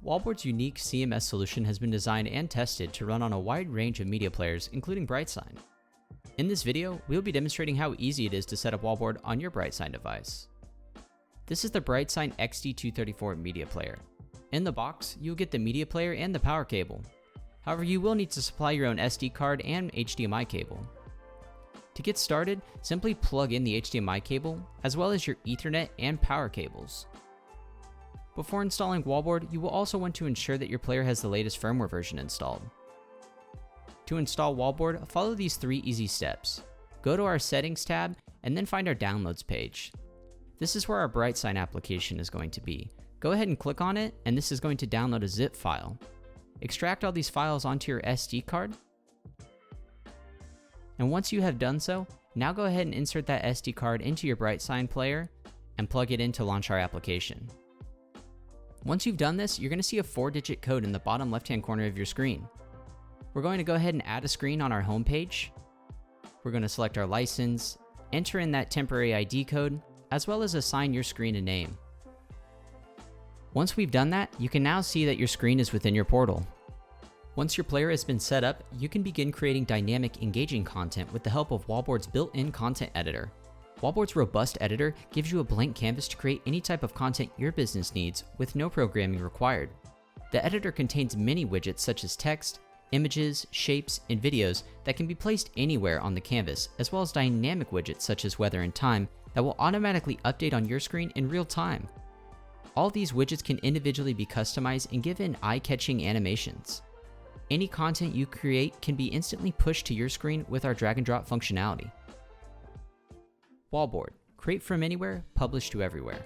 Wallboard's unique CMS solution has been designed and tested to run on a wide range of media players, including BrightSign. In this video, we'll be demonstrating how easy it is to set up Wallboard on your BrightSign device. This is the BrightSign XD234 media player. In the box, you'll get the media player and the power cable. However, you will need to supply your own SD card and HDMI cable. To get started, simply plug in the HDMI cable, as well as your Ethernet and power cables. Before installing Wallboard, you will also want to ensure that your player has the latest firmware version installed. To install Wallboard, follow these 3 easy steps. Go to our Settings tab, and then find our Downloads page. This is where our BrightSign application is going to be. Go ahead and click on it, and this is going to download a zip file. Extract all these files onto your SD card. And once you have done so, now go ahead and insert that SD card into your BrightSign player and plug it in to launch our application. Once you've done this, you're going to see a 4-digit code in the bottom left-hand corner of your screen. We're going to go ahead and add a screen on our home page. We're going to select our license, enter in that temporary ID code, as well as assign your screen a name. Once we've done that, you can now see that your screen is within your portal. Once your player has been set up, you can begin creating dynamic, engaging content with the help of Wallboard's built-in content editor. Wallboard's robust editor gives you a blank canvas to create any type of content your business needs with no programming required. The editor contains many widgets such as text, images, shapes, and videos that can be placed anywhere on the canvas, as well as dynamic widgets such as weather and time that will automatically update on your screen in real time. All these widgets can individually be customized and given eye-catching animations. Any content you create can be instantly pushed to your screen with our drag and drop functionality. Wallboard, create from anywhere, publish to everywhere.